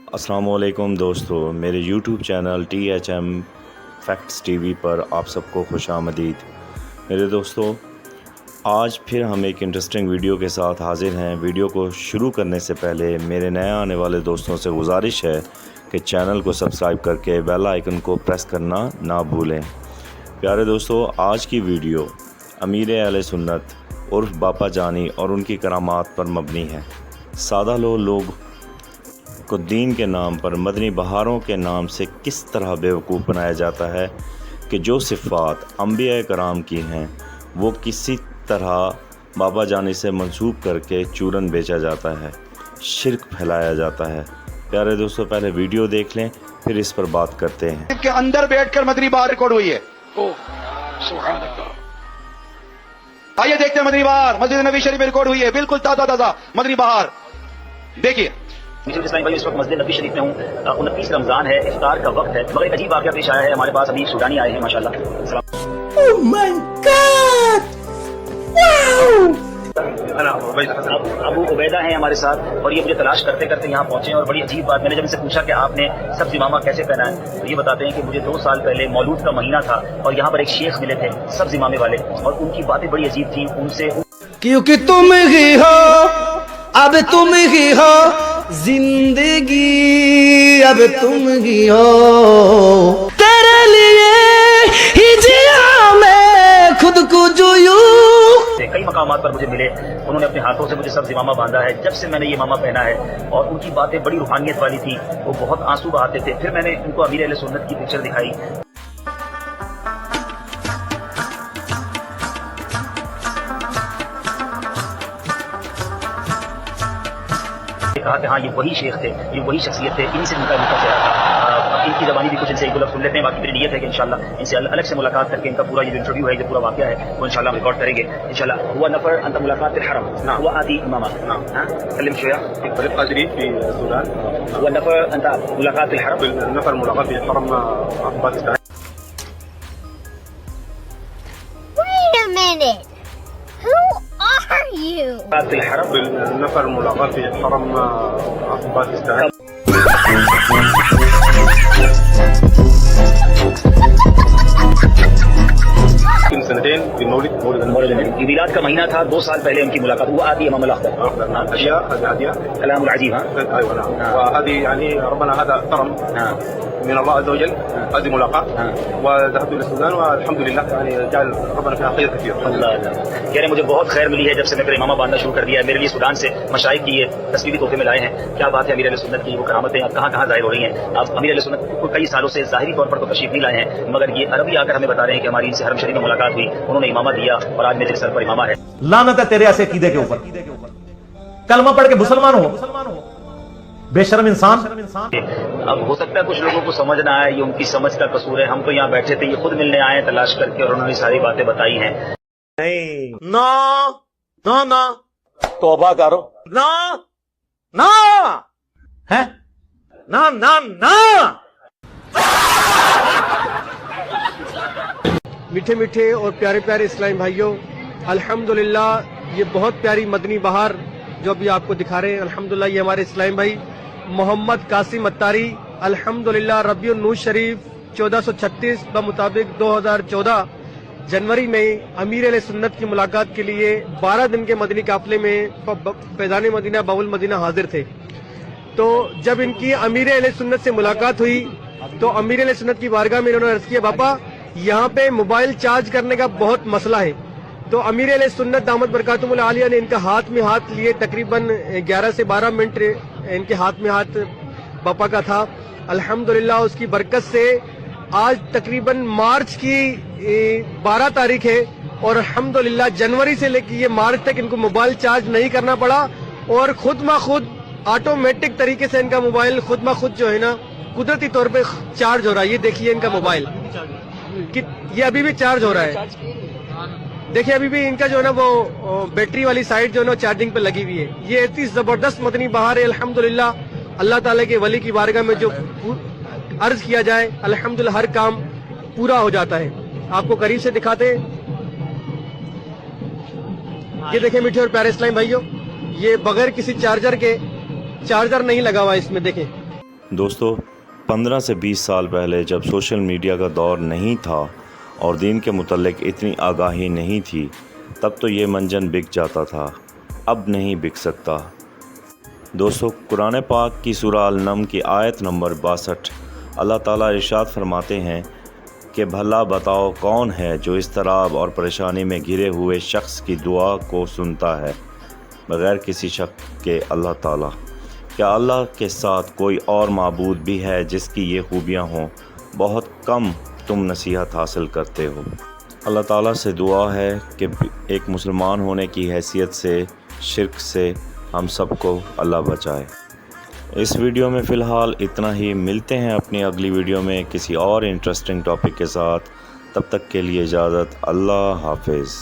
अस्सलाम वालेकुम दोस्तों, मेरे YouTube channel THM facts TV पर आप सबको खुश आमदीद। मेरे दोस्तों, आज फिर हम एक इंटरेस्टिंग वीडियो के साथ हाजिर हैं। वीडियो को शुरू करने से पहले मेरे नए आने वाले दोस्तों से गुजारिश है कि चैनल को सब्सक्राइब करके बेल आइकन को प्रेस करना ना भूलें। प्यारे दोस्तों, आज की वीडियो अमीर अहले सुन्नत उर्फ बापा जानी और उनकी करामात पर मबनी है। सादा लोग को दीन के नाम पर मदनी बहारों के नाम से किस तरह बेवकूफ़ बनाया जाता है कि जो सिफ़ात अंबिया कराम की हैं वो किसी तरह बाबा जानी से मंसूब करके चूरन बेचा जाता है, शिर्क फैलाया जाता है। प्यारे दोस्तों, पहले वीडियो देख लें, फिर इस पर बात करते हैं। के अंदर बैठकर मदनी बहार रिकॉर्ड हुई है। आइए देखते हैं मदनी बहार मस्जिद नबी शरीफ में रिकॉर्ड हुई है, बिल्कुल ताज़ा मदनी बहार। देखिए, इस्लाम भाई, इस वक्त मस्जिद नबी शरीफ में हूँ। 29 रमजान है, इफ्तार का वक्त है, मगर एक अजीब वाक़या पेश आया है हमारे पास। अभी सूडानी आए हैं माशाल्लाह। Oh my God! Wow! Abu Ubaida हैं हमारे साथ और ये मुझे तलाश करते करते यहाँ पहुंचे। और बड़ी अजीब बात, मैंने जब इनसे पूछा कि आपने सब्ज़ इमामा कैसे पहना है, तो ये बताते हैं कि मुझे 2 साल पहले मौलूद का महीना था और यहाँ पर एक शेख मिले थे सब्ज़ इमामे वाले, और उनकी बातें बड़ी अजीब थी। उनसे क्योंकि तुम ही हो, अब तुम ही हो जिंदगी, अब तुम ही हो, तेरे लिए ही जिया मैं खुद को जो यूं। कई मकामात पर मुझे मिले, उन्होंने अपने हाथों से मुझे सब्ज़ इमामा बांधा है जब से मैंने ये इमामा पहना है, और उनकी बातें बड़ी रूहानियत वाली थी, वो बहुत आंसू बहाते थे। फिर मैंने उनको अमीर अहले सुन्नत की पिक्चर दिखाई। कहा कि हाँ, ये वही शेख थे, ये वही शख्सियत थे, इन्हीं से उनका चेहरा था। इनकी ज़बानी भी कुछ इनसे एक गुलब सुन लेते हैं। बाकी मेरी नीयत है कि इंशाल्लाह इनसे अलग से मुलाकात करके इनका पूरा ये इंटरव्यू है, जो पूरा वाक़या है, वो इंशाल्लाह हम रिकॉर्ड करेंगे इंशाल्लाह। हुआ नफर अंत मुलाकात हरम हुआ आदि इमामा कलम शोया طريق أجري في السودان हुआ नफर अंत मुलाकात हरम نفر ملاقات في الحرم Pakistan. Wait a minute. Who are you? الحرم نفر ملاقات في الحرم باكستان. من سنتين في مولد النبي. मिलाद का महीना था, 2 साल पहले उनकी मुलाकात। हुआ आदि इमाम अल-अख्तर أشياء هذه कलाम अजीब। أيوة نعم. وهذه يعني ربنا هذا كرم من الله عز وجل. هذه ملاقاة وذهبت إلى السودان والحمد لله يعني جعل ربنا فيها خير كثير. कह रहे मुझे बहुत खैर मिली है जब से मैं फिर इमामा बांधना शुरू कर दिया है। मेरे लिए सूडान से मशाइख की ये तस्वीरी तोहफे में लाए हैं। क्या बात है, अमीर अहले सुन्नत की वो करामतें अब कहाँ जाहिर हो रही हैं। अब अमीर अहले सुन्नत को कई सालों से ज़ाहिरी तौर पर तो तशरीफ नहीं लाए हैं, मगर ये अरबी आकर हमें बता रहे हैं कि हमारी इनसे हरम शरीफ में मुलाकात हुई, उन्होंने इमामा दिया और आज मेरे सर पर इमामा है। लानत है तेरे ऐसे अकीदे के ऊपर। कलमा पढ़ के मुसलमान हो, बेशर्म इंसान। अब हो सकता है कुछ लोगों को समझ ना आए, ये उनकी समझ का कसूर है। हम तो यहाँ बैठे थे, ये खुद मिलने आए तलाश करके, और उन्होंने सारी बातें बताई हैं। ना ना ना तौबा करो, ना ना है ना ना ना। मीठे मीठे और प्यारे प्यारे इस्लामी भाइयों, अल्हम्दुलिल्लाह ये बहुत प्यारी मदनी बहार जो अभी आपको दिखा रहे हैं, अल्हम्दुलिल्लाह ये हमारे इस्लामी भाई मोहम्मद कासिम अत्तारी अल्हम्दुलिल्लाह रबिउन नूर शरीफ 1436 मुताबिक 2014 जनवरी में अमीर अहले सुन्नत की मुलाकात के लिए 12 दिन के मदनी काफिले में फैज़ान मदीना बाबुल मदीना हाजिर थे। तो जब इनकी अमीर अहले सुन्नत से मुलाकात हुई तो अमीर अहले सुन्नत की बारगाह में इन्होंने अर्ज किया, बापा यहाँ पे मोबाइल चार्ज करने का बहुत मसला है। तो अमीर अहले सुन्नत दामद बरकातुहुल आलिया ने इनका हाथ में हाथ लिए, तकरीबन 11 से 12 मिनट इनके हाथ में हाथ बापा का था। अल्हम्दुलिल्लाह उसकी बरकत से आज तकरीबन मार्च की 12 तारीख है, और अल्हम्दुलिल्लाह जनवरी से लेकर ये मार्च तक इनको मोबाइल चार्ज नहीं करना पड़ा, और खुद ब खुद ऑटोमेटिक तरीके से इनका मोबाइल खुद ब खुद जो है ना कुदरती तौर पे चार्ज हो रहा है। ये देखिए इनका मोबाइल कि ये अभी भी चार्ज हो रहा है। देखिए अभी भी इनका जो है ना वो बैटरी वाली साइड जो है ना चार्जिंग पे लगी हुई है। ये इतनी जबरदस्त मदनी बहार है। अल्हम्दुलिल्लाह अल्लाह ताला के वली की बारगाह में जो अर्ज किया जाए अल्हम्दुलिल्लाह हर काम पूरा हो जाता है। आपको करीब से दिखाते हैं। ये देखिए मीठे और प्यारे इस्लामी भाइयों, ये बगैर किसी चार्जर के, चार्जर नहीं लगा हुआ इसमें, देखें दोस्तों 15 से 20 साल पहले जब सोशल मीडिया का दौर नहीं था और दीन के मुतल्लिक़ इतनी आगाही नहीं थी, तब तो ये मंजन बिक जाता था, अब नहीं बिक सकता। दोस्तों कुरान पाक की सूरह अल-नम की आयत नंबर 62 अल्लाह ताला इरशाद फरमाते हैं कि भला बताओ कौन है जो इस तराब और परेशानी में घिरे हुए शख्स की दुआ को सुनता है बग़ैर किसी शक के अल्लाह ताला। क्या अल्लाह के साथ कोई और माबूद भी है जिसकी ये खूबियाँ हों? बहुत कम तुम नसीहत हासिल करते हो। अल्लाह ताला से दुआ है कि एक मुसलमान होने की हैसियत से शिर्क से हम सबको अल्लाह बचाए। इस वीडियो में फ़िलहाल इतना ही। मिलते हैं अपनी अगली वीडियो में किसी और इंटरेस्टिंग टॉपिक के साथ। तब तक के लिए इजाज़त। अल्लाह हाफ़िज़।